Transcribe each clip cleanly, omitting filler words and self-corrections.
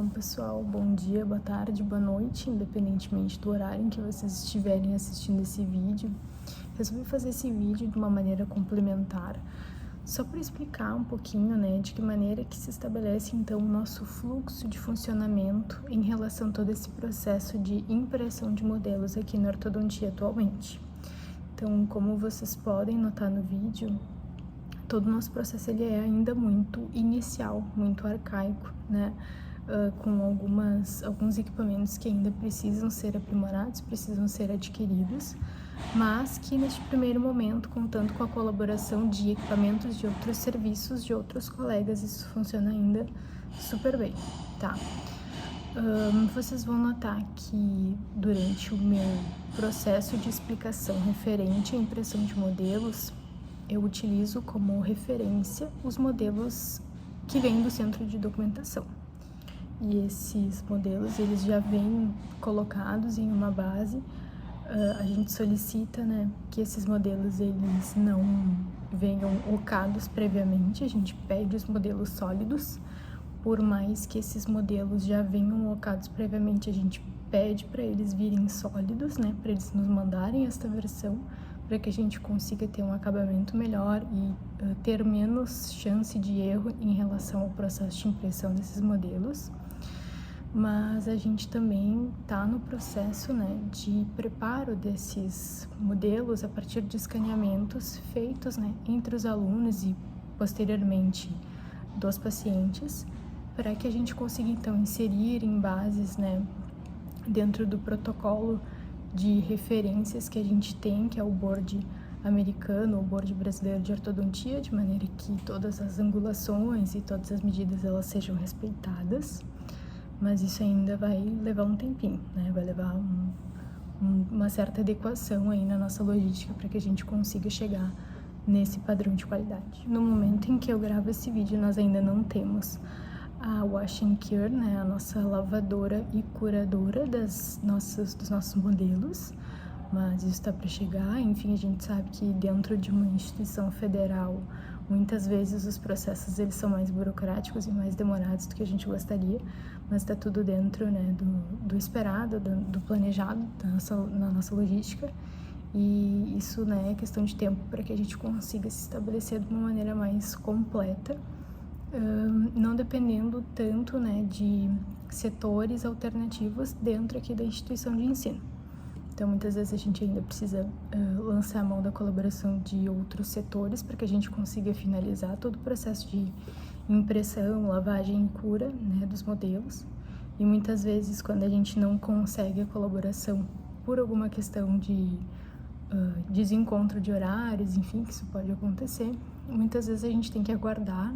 Então, pessoal, bom dia, boa tarde, boa noite, independentemente do horário em que vocês estiverem assistindo esse vídeo. Resolvi fazer esse vídeo de uma maneira complementar, só para explicar um pouquinho, de que maneira que se estabelece, então, o nosso fluxo de funcionamento em relação a todo esse processo de impressão de modelos aqui na ortodontia atualmente. Então, como vocês podem notar no vídeo, todo o nosso processo ele é ainda muito inicial, muito arcaico, com alguns equipamentos que ainda precisam ser aprimorados, precisam ser adquiridos, mas que neste primeiro momento, contando com a colaboração de equipamentos de outros serviços, de outros colegas, isso funciona ainda super bem, tá? Vocês vão notar que durante o meu processo de explicação referente à impressão de modelos, eu utilizo como referência os modelos que vêm do centro de documentação. E esses modelos, eles já vêm colocados em uma base. A gente solicita, que esses modelos, eles não venham ocados previamente. A gente pede os modelos sólidos. Por mais que esses modelos já venham ocados previamente, a gente pede para eles virem sólidos, para eles nos mandarem esta versão, para que a gente consiga ter um acabamento melhor e ter menos chance de erro em relação ao processo de impressão desses modelos. Mas a gente também está no processo, de preparo desses modelos a partir de escaneamentos feitos, entre os alunos e posteriormente dos pacientes, para que a gente consiga então inserir em bases, dentro do protocolo de referências que a gente tem, que é o board americano, o board brasileiro de ortodontia, de maneira que todas as angulações e todas as medidas elas sejam respeitadas, mas isso ainda vai levar um tempinho, vai levar uma certa adequação aí na nossa logística para que a gente consiga chegar nesse padrão de qualidade. No momento em que eu gravo esse vídeo, nós ainda não temos a Wash and Cure, a nossa lavadora e curadora dos nossos modelos, mas isso está para chegar. Enfim, a gente sabe que dentro de uma instituição federal, muitas vezes os processos eles são mais burocráticos e mais demorados do que a gente gostaria, mas está tudo dentro do esperado, do planejado na nossa logística, e isso é questão de tempo para que a gente consiga se estabelecer de uma maneira mais completa, não dependendo tanto de setores alternativos dentro aqui da instituição de ensino. Então, muitas vezes a gente ainda precisa lançar a mão da colaboração de outros setores para que a gente consiga finalizar todo o processo de impressão, lavagem e cura dos modelos. E muitas vezes, quando a gente não consegue a colaboração por alguma questão de desencontro de horários, enfim, que isso pode acontecer, muitas vezes a gente tem que aguardar,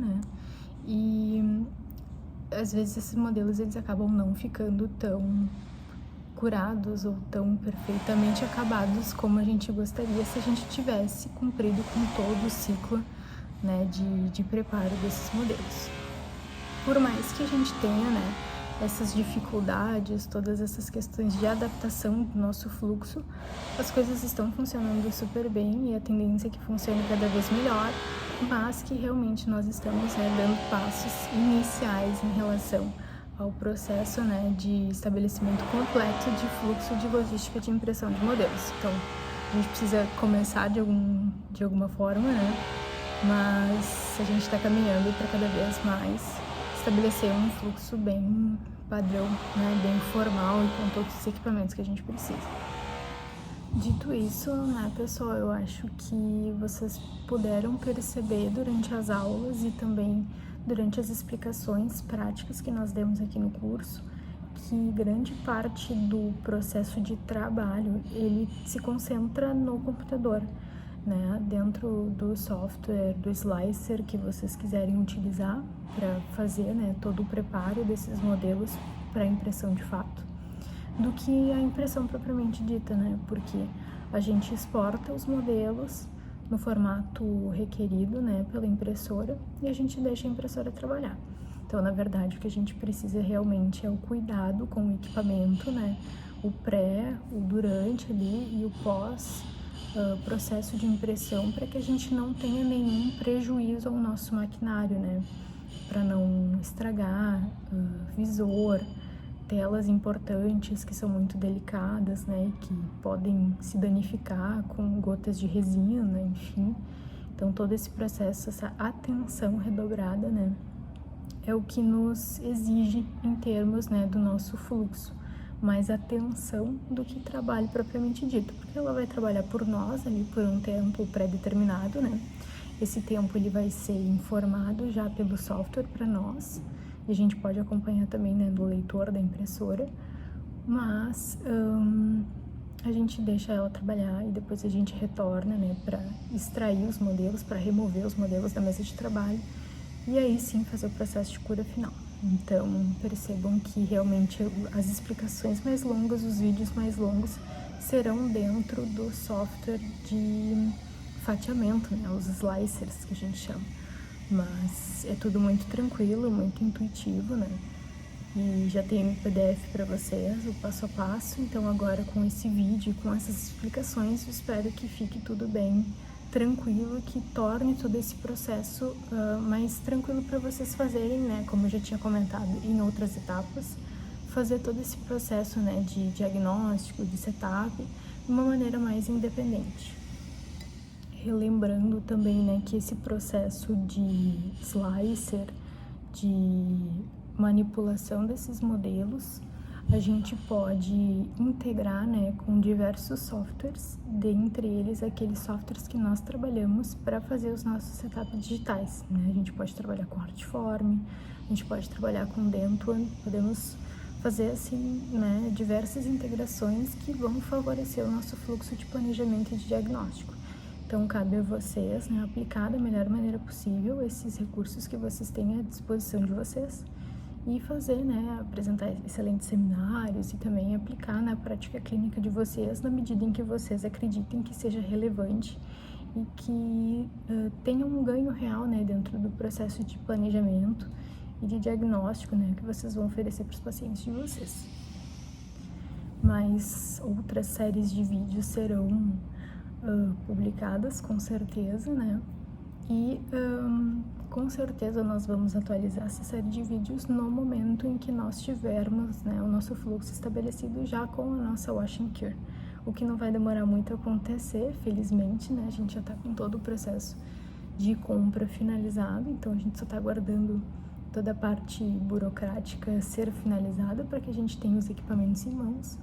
e às vezes esses modelos eles acabam não ficando tão curados ou tão perfeitamente acabados como a gente gostaria se a gente tivesse cumprido com todo o ciclo de preparo desses modelos. Por mais que a gente tenha essas dificuldades, todas essas questões de adaptação do nosso fluxo, as coisas estão funcionando super bem e a tendência é que funcione cada vez melhor, mas que realmente nós estamos dando passos iniciais em relação ao processo de estabelecimento completo de fluxo de logística de impressão de modelos. Então, a gente precisa começar de alguma forma, mas a gente está caminhando para cada vez mais estabelecer um fluxo bem padrão, bem formal e com todos os equipamentos que a gente precisa. Dito isso, pessoal, eu acho que vocês puderam perceber durante as aulas e também durante as explicações práticas que nós demos aqui no curso, que grande parte do processo de trabalho, ele se concentra no computador, dentro do software, do slicer que vocês quiserem utilizar para fazer, todo o preparo desses modelos para impressão de fato, do que a impressão propriamente dita, porque a gente exporta os modelos no formato requerido, pela impressora, e a gente deixa a impressora trabalhar. Então, na verdade, o que a gente precisa realmente é o cuidado com o equipamento, o pré, o durante ali e o pós processo de impressão, para que a gente não tenha nenhum prejuízo ao nosso maquinário, para não estragar, visor, telas importantes que são muito delicadas, né, que podem se danificar com gotas de resina, enfim. Então todo esse processo, essa atenção redobrada, né, é o que nos exige em termos, né, do nosso fluxo, mais atenção do que trabalho propriamente dito, porque ela vai trabalhar por nós ali por um tempo pré-determinado, né? Esse tempo ele vai ser informado já pelo software para nós, e a gente pode acompanhar também, né, do leitor da impressora, mas a gente deixa ela trabalhar e depois a gente retorna, né, para extrair os modelos, para remover os modelos da mesa de trabalho e aí sim fazer o processo de cura final. Então percebam que realmente as explicações mais longas, os vídeos mais longos serão dentro do software de fatiamento, né, os slicers que a gente chama. Mas é tudo muito tranquilo, muito intuitivo, né? E já tem PDF para vocês, o passo a passo. Então agora com esse vídeo, com essas explicações, eu espero que fique tudo bem tranquilo, que torne todo esse processo mais tranquilo para vocês fazerem, né? Como eu já tinha comentado em outras etapas, fazer todo esse processo, né, de diagnóstico, de setup, de uma maneira mais independente. Relembrando também, né, que esse processo de slicer, de manipulação desses modelos, a gente pode integrar, né, com diversos softwares, dentre eles aqueles softwares que nós trabalhamos para fazer os nossos setups digitais, né? A gente pode trabalhar com Artform, a gente pode trabalhar com Dentuan, podemos fazer assim, né, diversas integrações que vão favorecer o nosso fluxo de planejamento e de diagnóstico. Então, cabe a vocês, né, aplicar da melhor maneira possível esses recursos que vocês têm à disposição de vocês e fazer, né, apresentar excelentes seminários e também aplicar na prática clínica de vocês na medida em que vocês acreditem que seja relevante e que tenha um ganho real, né, dentro do processo de planejamento e de diagnóstico, né, que vocês vão oferecer para os pacientes de vocês. Mas outras séries de vídeos serão publicadas com certeza, né? E com certeza nós vamos atualizar essa série de vídeos no momento em que nós tivermos, né, o nosso fluxo estabelecido já com a nossa Wash and Cure. O que não vai demorar muito a acontecer, felizmente, né? A gente já tá com todo o processo de compra finalizado, então a gente só tá aguardando toda a parte burocrática ser finalizada para que a gente tenha os equipamentos em mãos.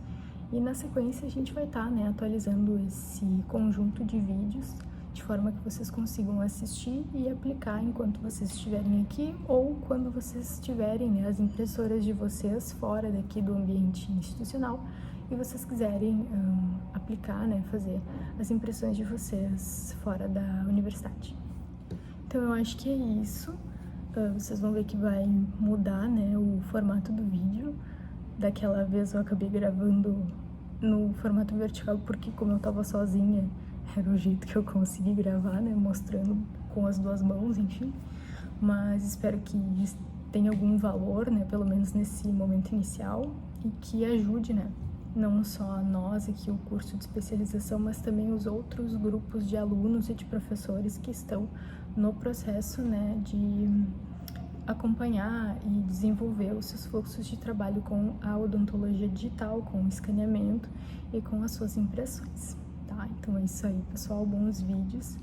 E na sequência a gente vai estar, né, atualizando esse conjunto de vídeos de forma que vocês consigam assistir e aplicar enquanto vocês estiverem aqui ou quando vocês tiverem, né, as impressoras de vocês fora daqui do ambiente institucional e vocês quiserem aplicar, né, fazer as impressões de vocês fora da universidade. Então eu acho que é isso. Vocês vão ver que vai mudar, né, o formato do vídeo. Daquela vez eu acabei gravando no formato vertical porque como eu tava sozinha, era o jeito que eu consegui gravar, né, mostrando com as duas mãos, enfim. Mas espero que tenha algum valor, né, pelo menos nesse momento inicial e que ajude, né, não só nós aqui, o curso de especialização, mas também os outros grupos de alunos e de professores que estão no processo, né, de acompanhar e desenvolver os seus fluxos de trabalho com a odontologia digital, com o escaneamento e com as suas impressões, tá? Então é isso aí, pessoal, bons vídeos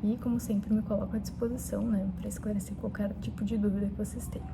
e, como sempre, me coloco à disposição, né, para esclarecer qualquer tipo de dúvida que vocês tenham.